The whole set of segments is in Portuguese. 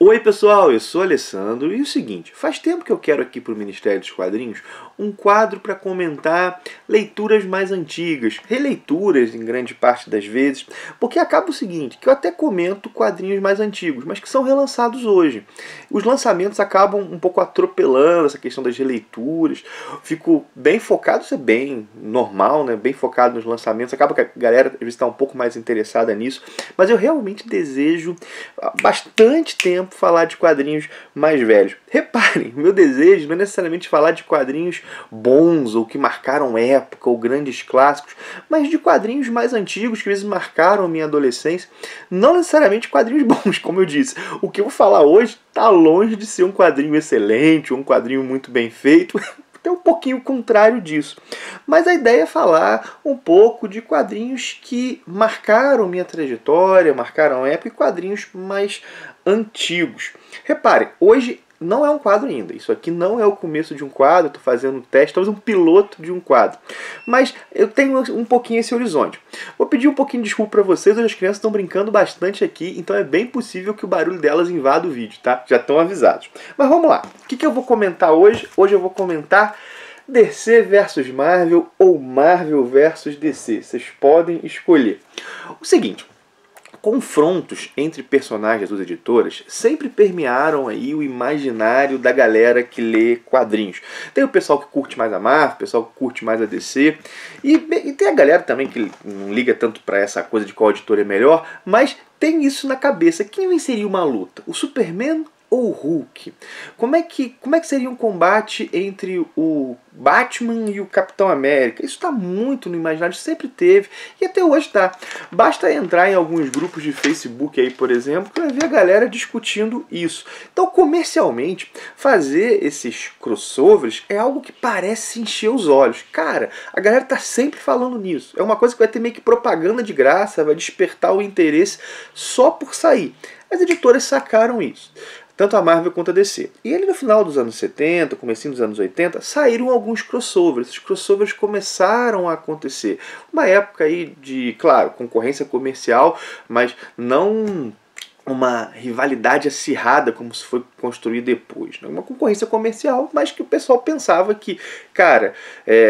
Oi pessoal, eu sou Alessandro e o seguinte, faz tempo que eu quero aqui para o Ministério dos Quadrinhos um quadro para comentar leituras mais antigas, releituras em grande parte das vezes, porque acaba o seguinte, que eu até comento quadrinhos mais antigos, mas que são relançados hoje. Os lançamentos acabam um pouco atropelando essa questão das releituras, fico bem focado, isso é bem normal, né? Bem focado nos lançamentos, acaba que a galera às vezes está um pouco mais interessada nisso, mas eu realmente desejo bastante tempo falar de quadrinhos mais velhos. Reparem, meu desejo não é necessariamente falar de quadrinhos bons ou que marcaram época ou grandes clássicos, mas de quadrinhos mais antigos que às vezes marcaram a minha adolescência. Não necessariamente quadrinhos bons, como eu disse. O que eu vou falar hoje está longe de ser um quadrinho excelente ou um quadrinho muito bem feito. É um pouquinho contrário disso. Mas a ideia é falar um pouco de quadrinhos que marcaram minha trajetória, marcaram a época, e quadrinhos mais antigos. Reparem, hoje não é um quadro ainda. Isso aqui não é o começo de um quadro, estou fazendo um teste, talvez um piloto de um quadro. Mas eu tenho um pouquinho esse horizonte. Vou pedir um pouquinho de desculpa para vocês, hoje as crianças estão brincando bastante aqui, então é bem possível que o barulho delas invada o vídeo, tá? Já estão avisados. Mas vamos lá. O que eu vou comentar hoje? Hoje eu vou comentar DC versus Marvel ou Marvel versus DC. Vocês podem escolher. O seguinte, confrontos entre personagens das editoras sempre permearam aí o imaginário da galera que lê quadrinhos. Tem o pessoal que curte mais a Marvel, o pessoal que curte mais a DC, e tem a galera também que não liga tanto para essa coisa de qual editor é melhor, mas tem isso na cabeça. Quem venceria uma luta? O Superman ou o Hulk? Como é que seria um combate entre o Batman e o Capitão América? Isso está muito no imaginário, sempre teve e até hoje está. Basta entrar em alguns grupos de Facebook aí, por exemplo, que vai ver a galera discutindo isso. Então, comercialmente, fazer esses crossovers é algo que parece encher os olhos. Cara, a galera está sempre falando nisso. É uma coisa que vai ter meio que propaganda de graça, vai despertar o interesse só por sair. As editoras sacaram isso, tanto a Marvel quanto a DC. E ali no final dos anos 70, comecinho dos anos 80, saíram alguns crossovers. Esses crossovers começaram a acontecer. Uma época aí de, claro, concorrência comercial, mas não uma rivalidade acirrada como se foi construído depois. Uma concorrência comercial, mas que o pessoal pensava que, cara,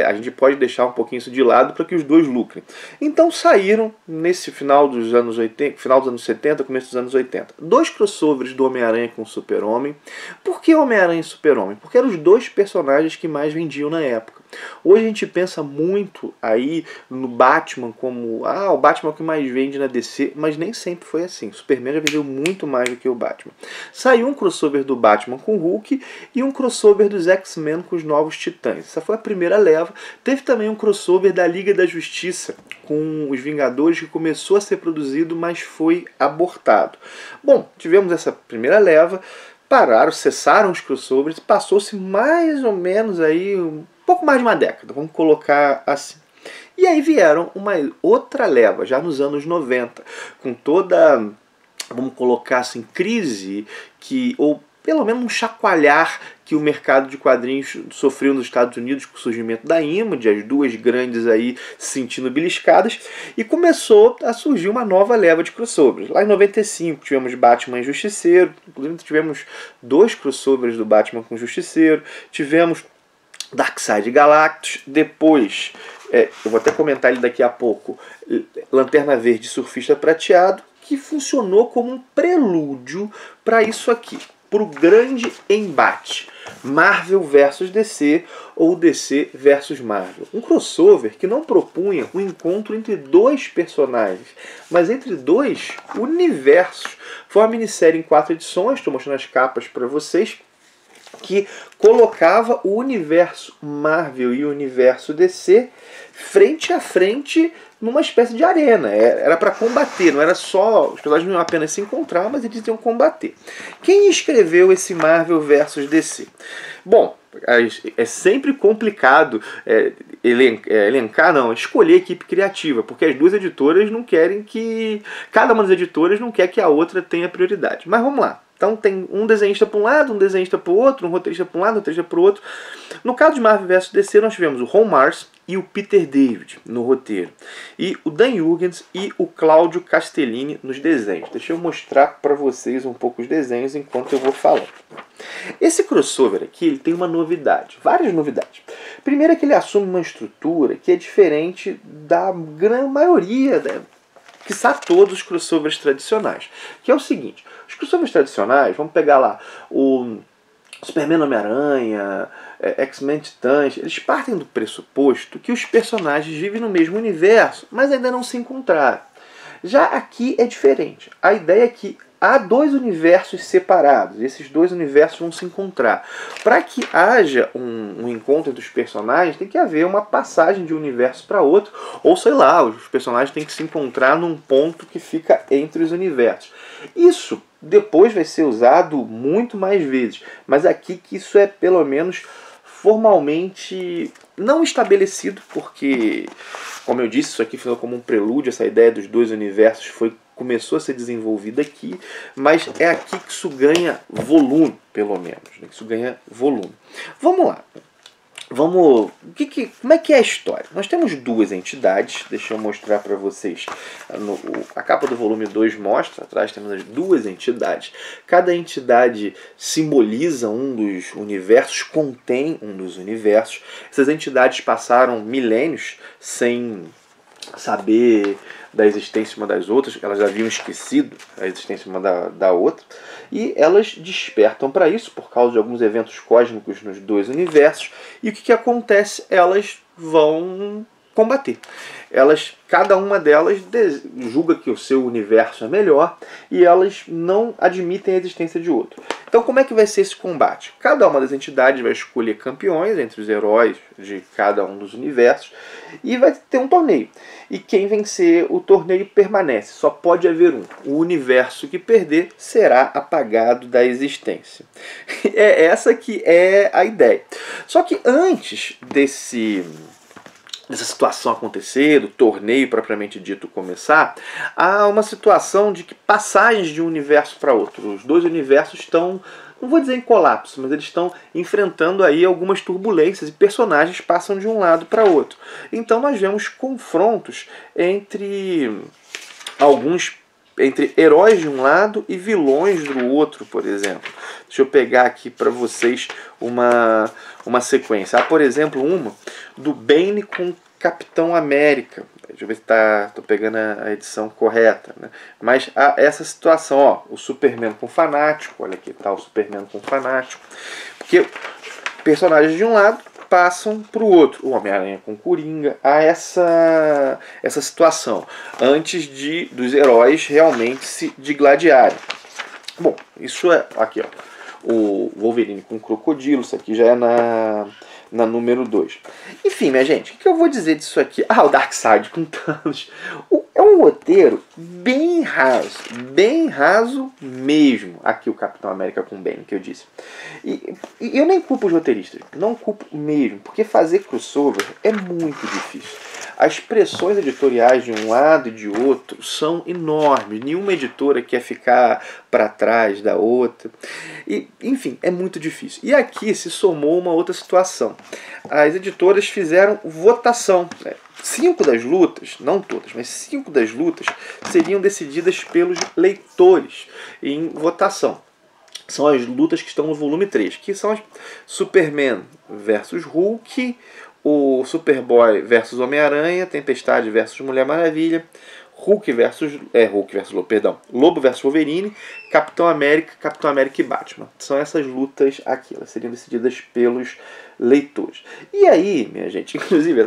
a gente pode deixar um pouquinho isso de lado para que os dois lucrem. Então saíram, nesse final dos anos 80, final dos anos 70, começo dos anos 80, dois crossovers do Homem-Aranha com o Super-Homem. Por que Homem-Aranha e Super-Homem? Porque eram os dois personagens que mais vendiam na época. Hoje a gente pensa muito aí no Batman como o Batman que mais vende na DC, mas nem sempre foi assim. O Superman já vendeu muito mais do que o Batman. Saiu um crossover do Batman com o Hulk e um crossover dos X-Men com os Novos Titãs. Essa foi a primeira leva. Teve também um crossover da Liga da Justiça com os Vingadores que começou a ser produzido, mas foi abortado. Bom, tivemos essa primeira leva, cessaram os crossovers, passou-se mais ou menos aí pouco mais de uma década, vamos colocar assim. E aí vieram uma outra leva, já nos anos 90, com toda, vamos colocar assim, crise, ou pelo menos um chacoalhar que o mercado de quadrinhos sofreu nos Estados Unidos com o surgimento da Image, as duas grandes aí se sentindo beliscadas, e começou a surgir uma nova leva de crossovers. Lá em 95 tivemos Batman e Justiceiro, inclusive tivemos dois crossovers do Batman com Justiceiro, tivemos Darkseid Galactus, depois, eu vou até comentar ele daqui a pouco, Lanterna Verde e Surfista Prateado, que funcionou como um prelúdio para isso aqui, para o grande embate Marvel versus DC ou DC versus Marvel. Um crossover que não propunha um encontro entre dois personagens, mas entre dois universos. Foi uma minissérie em 4 edições, estou mostrando as capas para vocês, que colocava o universo Marvel e o universo DC frente a frente numa espécie de arena. Era para combater, não era só... Os personagens não iam apenas se encontrar, mas eles iam combater. Quem escreveu esse Marvel versus DC? Bom, é sempre complicado escolher equipe criativa, porque as duas editoras não querem que... Cada uma das editoras não quer que a outra tenha prioridade. Mas vamos lá. Então tem um desenhista para um lado, um desenhista para o outro, um roteirista para um lado, um roteirista para o outro. No caso de Marvel vs DC, nós tivemos o Ron Marz, e o Peter David no roteiro, e o Dan Jurgens e o Claudio Castellini nos desenhos. Deixa eu mostrar para vocês um pouco os desenhos enquanto eu vou falando. Esse crossover aqui ele tem uma novidade, várias novidades. Primeiro é que ele assume uma estrutura que é diferente da grande maioria, quiçá todos os crossovers tradicionais, que é o seguinte: os crossovers tradicionais, vamos pegar lá o Superman Homem-Aranha, X-Men Titãs, eles partem do pressuposto que os personagens vivem no mesmo universo, mas ainda não se encontraram. Já aqui é diferente. A ideia é que há dois universos separados, e esses dois universos vão se encontrar. Para que haja um encontro entre os personagens, tem que haver uma passagem de um universo para outro, ou sei lá, os personagens têm que se encontrar num ponto que fica entre os universos. Isso depois vai ser usado muito mais vezes, mas aqui que isso é pelo menos formalmente não estabelecido, porque, como eu disse, isso aqui foi como um prelúdio, essa ideia dos dois universos começou a ser desenvolvida aqui, mas é aqui que isso ganha volume, pelo menos, né? Isso ganha volume. Vamos lá. Como é que é a história? Nós temos duas entidades, deixa eu mostrar para vocês. A capa do volume 2 mostra, atrás temos as duas entidades. Cada entidade simboliza um dos universos, contém um dos universos. Essas entidades passaram milênios sem saber da existência uma das outras, elas haviam esquecido a existência uma da outra, e elas despertam para isso por causa de alguns eventos cósmicos nos dois universos, e o que acontece? Elas vão combater. Cada uma delas julga que o seu universo é melhor e elas não admitem a existência de outro. Então como é que vai ser esse combate? Cada uma das entidades vai escolher campeões entre os heróis de cada um dos universos e vai ter um torneio. E quem vencer o torneio permanece. Só pode haver um. O universo que perder será apagado da existência. É essa que é a ideia. Só que antes dessa situação acontecer, do torneio propriamente dito começar, há uma situação de que passagens de um universo para outro. Os dois universos estão, não vou dizer em colapso, mas eles estão enfrentando aí algumas turbulências e personagens passam de um lado para outro. Então nós vemos confrontos entre heróis de um lado e vilões do outro, por exemplo. Deixa eu pegar aqui para vocês uma sequência. Há, por exemplo, uma do Bane com Capitão América. Deixa eu ver se estou pegando a edição correta, né? Mas há essa situação, ó, o Superman com Fanático. Olha aqui, tá o Superman com Fanático. Porque personagens de um lado passam para o outro. O Homem-Aranha com Coringa. Há essa situação antes dos heróis realmente se digladiarem. Bom, isso é aqui, ó, o Wolverine com Crocodilo. Isso aqui já é na número 2. Enfim, minha gente, o que eu vou dizer disso aqui? Ah, o Darkseid com Thanos. É um roteiro bem raso mesmo. Aqui o Capitão América com Bane, que eu disse. E eu nem culpo os roteiristas, não culpo mesmo, porque fazer crossover é muito difícil. As pressões editoriais de um lado e de outro são enormes. Nenhuma editora quer ficar para trás da outra. E, enfim, é muito difícil. E aqui se somou uma outra situação. As editoras fizeram votação. 5 das lutas, não todas, mas 5 das lutas seriam decididas pelos leitores em votação. São as lutas que estão no volume 3, que são as Superman versus Hulk, o Superboy versus Homem-Aranha, Tempestade versus Mulher Maravilha, Lobo versus Wolverine, Capitão América e Batman. São essas lutas aqui, elas seriam decididas pelos leitores. E aí, minha gente, inclusive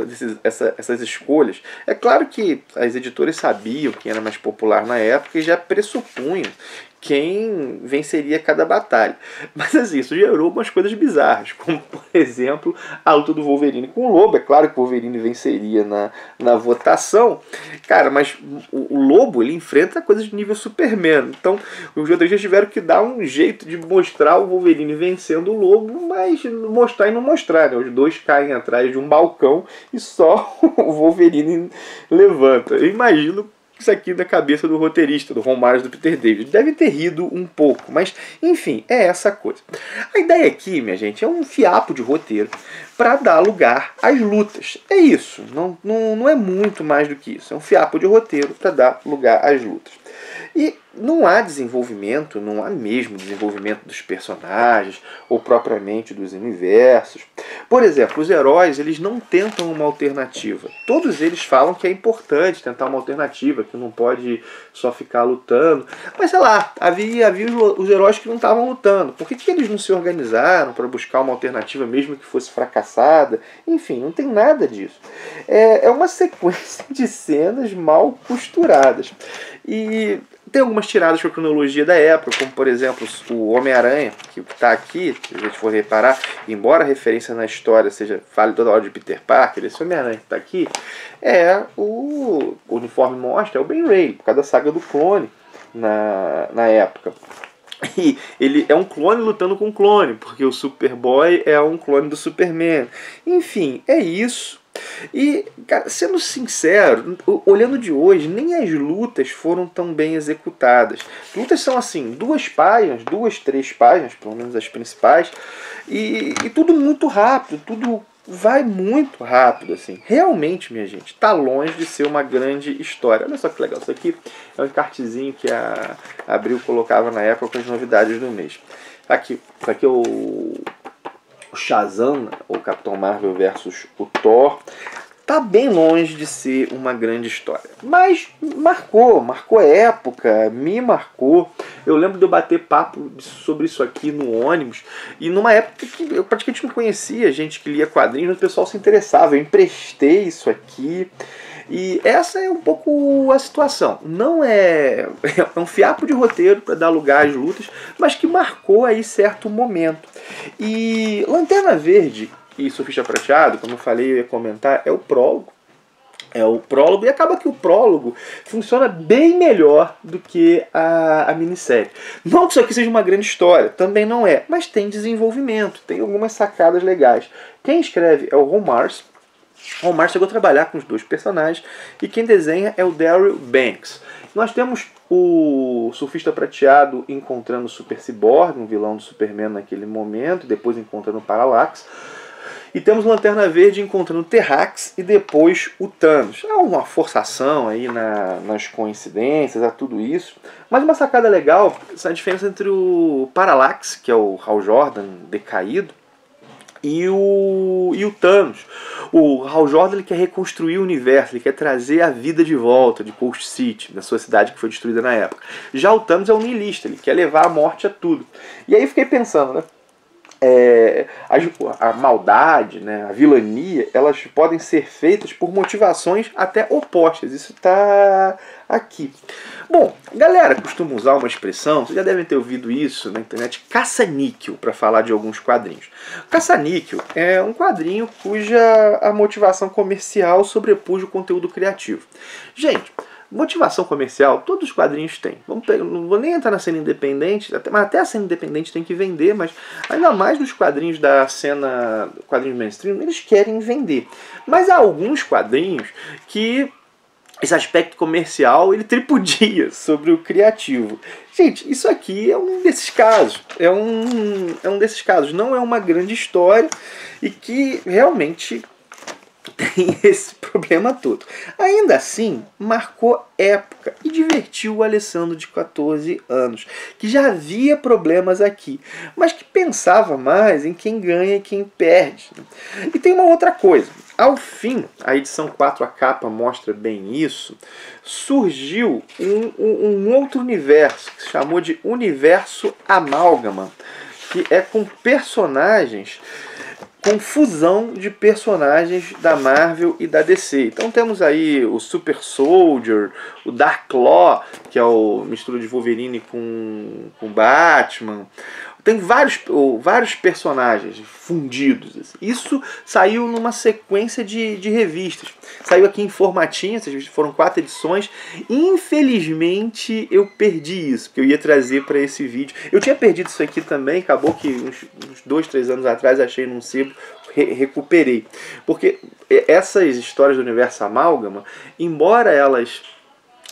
essas escolhas, é claro que as editoras sabiam quem era mais popular na época e já pressupunham quem venceria cada batalha. Mas assim, isso gerou umas coisas bizarras, como por exemplo a luta do Wolverine com o Lobo. É claro que o Wolverine venceria na votação, cara, mas o Lobo ele enfrenta coisas de nível Superman. Então os roteiristas tiveram que dar um jeito de mostrar o Wolverine vencendo o Lobo, mas mostrar e não mostrar, né? Os dois caem atrás de um balcão e só o Wolverine levanta. Eu imagino isso aqui da cabeça do roteirista, do Ron Marz, do Peter David. Deve ter rido um pouco, mas enfim, é essa coisa. A ideia aqui, minha gente, é um fiapo de roteiro para dar lugar às lutas. É isso, não é muito mais do que isso. É um fiapo de roteiro para dar lugar às lutas. E não há desenvolvimento, não há mesmo desenvolvimento dos personagens ou propriamente dos universos. Por exemplo, os heróis, eles não tentam uma alternativa. Todos eles falam que é importante tentar uma alternativa, que não pode só ficar lutando. Mas sei lá, havia os heróis que não estavam lutando. Por que eles não se organizaram para buscar uma alternativa mesmo que fosse fracassada? Enfim, não tem nada disso. É uma sequência de cenas mal costuradas. E tem algumas tiradas para a cronologia da época, como por exemplo o Homem-Aranha, que está aqui, se a gente for reparar, embora a referência na história fale toda hora de Peter Parker, esse Homem-Aranha que está aqui o uniforme mostra, é o Ben Reilly, por causa da saga do clone na época. E ele é um clone lutando com um clone, porque o Superboy é um clone do Superman. Enfim, é isso. E, cara, sendo sincero, olhando de hoje, nem as lutas foram tão bem executadas. As lutas são assim, 2 páginas, 2, 3 páginas, pelo menos as principais, e tudo muito rápido, tudo vai muito rápido, assim. Realmente, minha gente, tá longe de ser uma grande história. Olha só que legal, isso aqui é um encartezinho que a Abril colocava na época com as novidades do mês. Aqui, isso aqui é o Shazam, o Capitão Marvel versus o Thor. Tá bem longe de ser uma grande história, mas marcou época, me marcou. Eu lembro de eu bater papo sobre isso aqui no ônibus, e numa época que eu praticamente não conhecia gente que lia quadrinhos, mas o pessoal se interessava. Eu emprestei isso aqui, e essa é um pouco a situação. Não é um fiapo de roteiro para dar lugar às lutas, mas que marcou aí certo momento. E Lanterna Verde e Surfista Prateado, como eu falei, eu ia comentar, é o prólogo. E acaba que o prólogo funciona bem melhor do que a minissérie. Não que isso aqui seja uma grande história, também não é, mas tem desenvolvimento, tem algumas sacadas legais. Quem escreve é o Ron Marz. Ron Marz chegou a trabalhar com os 2 personagens, e quem desenha é o Darryl Banks. Nós temos o Surfista Prateado encontrando o Super Cyborg, um vilão do Superman naquele momento, depois encontrando o Parallax. E temos o Lanterna Verde encontrando o Terrax e depois o Thanos. É uma forçação aí nas coincidências, a tudo isso. Mas uma sacada legal é a diferença entre o Parallax, que é o Hal Jordan decaído, e o Thanos. O Hal Jordan, ele quer reconstruir o universo, ele quer trazer a vida de volta de Coast City, da sua cidade que foi destruída na época. Já o Thanos é um niilista, ele quer levar a morte a tudo. E aí eu fiquei pensando, né? A maldade, né, a vilania, elas podem ser feitas por motivações até opostas. Isso está aqui. Bom, galera costuma usar uma expressão, vocês já devem ter ouvido isso na internet, caça-níquel, para falar de alguns quadrinhos. Caça-níquel é um quadrinho cuja a motivação comercial sobrepuja o conteúdo criativo. Gente, motivação comercial, todos os quadrinhos têm. Não vou nem entrar na cena independente, mas até a cena independente tem que vender, mas ainda mais nos quadrinhos da cena, quadrinhos mainstream, eles querem vender. Mas há alguns quadrinhos que esse aspecto comercial ele tripudia sobre o criativo. Gente, isso aqui é um desses casos. É um desses casos. Não é uma grande história e que realmente tem esse problema todo. Ainda assim, marcou época e divertiu o Alessandro de 14 anos, que já havia problemas aqui, mas que pensava mais em quem ganha e quem perde. E tem uma outra coisa. Ao fim, a edição 4, a capa mostra bem isso, surgiu um outro universo, que se chamou de Universo Amálgama, que é com personagens, com fusão de personagens da Marvel e da DC. Então temos aí o Super Soldier, o Dark Claw, que é o mistura de Wolverine com Batman. Tem vários personagens fundidos. Assim. Isso saiu numa sequência de revistas. Saiu aqui em formatinho, essas revistas foram 4 edições. Infelizmente eu perdi isso, porque eu ia trazer para esse vídeo. Eu tinha perdido isso aqui também, acabou que uns 2, 3 anos atrás achei num sebo, recuperei. Porque essas histórias do Universo Amálgama, embora elas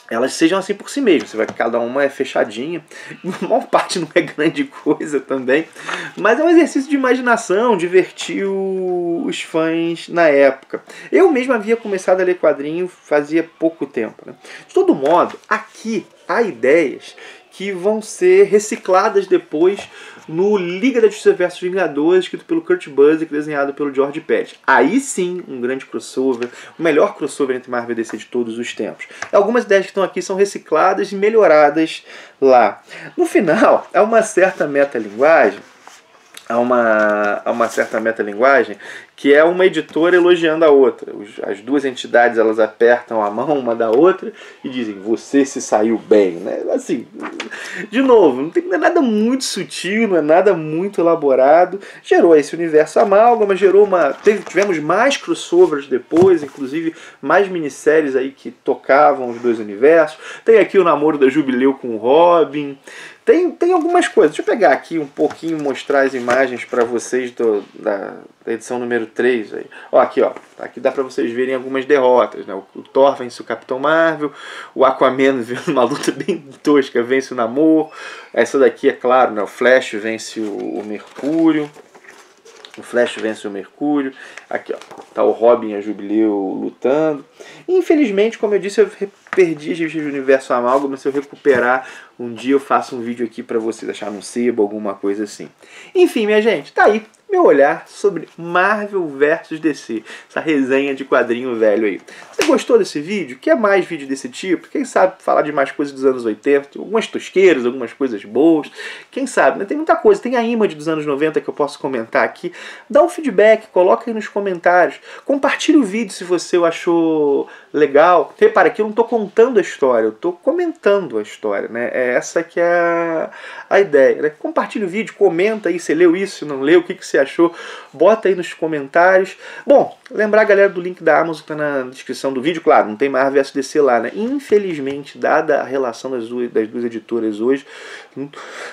elas sejam assim por si mesmas. Cada uma é fechadinha, a maior parte não é grande coisa também, mas é um exercício de imaginação, divertiu os fãs na época. Eu mesmo havia começado a ler quadrinho fazia pouco tempo, né? De todo modo, aqui há ideias que vão ser recicladas depois no Liga da Justiça vs Vingadores, escrito pelo Kurt Busiek, desenhado pelo George Pett. Aí sim, um grande crossover, o melhor crossover entre Marvel e DC de todos os tempos. Algumas ideias que estão aqui são recicladas e melhoradas lá. No final, há uma certa metalinguagem, que é uma editora elogiando a outra. As duas entidades, elas apertam a mão uma da outra e dizem, você se saiu bem, né? Assim, de novo, não é nada muito sutil, não é nada muito elaborado. Gerou esse universo amálgama, tivemos mais crossovers depois, inclusive mais minisséries aí que tocavam os dois universos. Tem aqui o namoro da Jubileu com o Robin. Tem algumas coisas. Deixa eu pegar aqui um pouquinho e mostrar as imagens para vocês da edição número 3. Aí. Ó, aqui, ó. Aqui dá para vocês verem algumas derrotas. Né? O Thor vence o Capitão Marvel. O Aquaman, uma luta bem tosca, vence o Namor. Essa daqui, é claro, né? O Flash vence o Mercúrio. O Flash vence o Mercúrio. Aqui, ó, tá o Robin e a Jubileu lutando. Infelizmente, como eu disse, eu perdi as revistas do Universo Amálgama. Se eu recuperar, um dia eu faço um vídeo aqui pra vocês, achar num sebo, alguma coisa assim. Enfim, minha gente, tá aí meu olhar sobre Marvel vs DC, essa resenha de quadrinho velho aí. Você gostou desse vídeo? Quer mais vídeo desse tipo? Quem sabe falar de mais coisas dos anos 80, algumas tosqueiras, algumas coisas boas, quem sabe, né? Tem muita coisa, tem a Image dos anos 90 que eu posso comentar aqui. Dá um feedback, coloca aí nos comentários, compartilhe o vídeo se você o achou legal. Repara que eu não estou contando a história, eu estou comentando a história, né? É essa que é a ideia, né? Compartilhe o vídeo, comenta aí se leu isso, se não leu, o que você achou, bota aí nos comentários. Bom, lembrar, galera, do link da Amazon que tá na descrição do vídeo. Claro, não tem Marvel vs DC lá, né? Infelizmente, dada a relação das duas editoras hoje,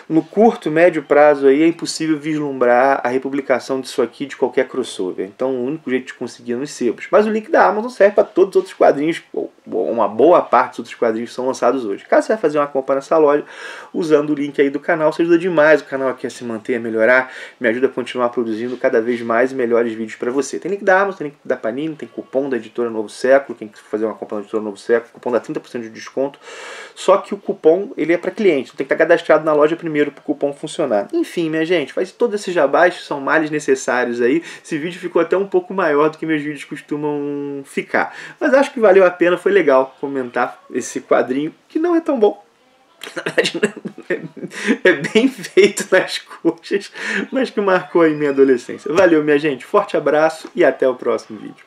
no curto, médio prazo aí é impossível vislumbrar a republicação disso aqui de qualquer crossover. Então o único jeito de conseguir é nos sebos. Mas o link da Amazon serve para todos os outros quadrinhos, uma boa parte dos outros quadrinhos que são lançados hoje. Caso você vai fazer uma compra nessa loja, usando o link aí do canal, você ajuda demais o canal aqui a se manter, a melhorar, me ajuda a continuar produzindo cada vez mais e melhores vídeos para você. Tem link da Amazon, tem link da Panini, tem cupom da editora Novo Século, quem quiser fazer uma compra na editora Novo Século, cupom dá 30% de desconto, só que o cupom ele é para cliente, tem que estar cadastrado na loja primeiro para o cupom funcionar. Enfim, minha gente, faz todos esses jabás, são males necessários aí. Esse vídeo ficou até um pouco maior do que meus vídeos costumam ficar, mas acho que valeu a pena, foi legal comentar esse quadrinho que não é tão bom. Na verdade, é bem feito nas coxas, mas que marcou aí minha adolescência. Valeu, minha gente, forte abraço e até o próximo vídeo.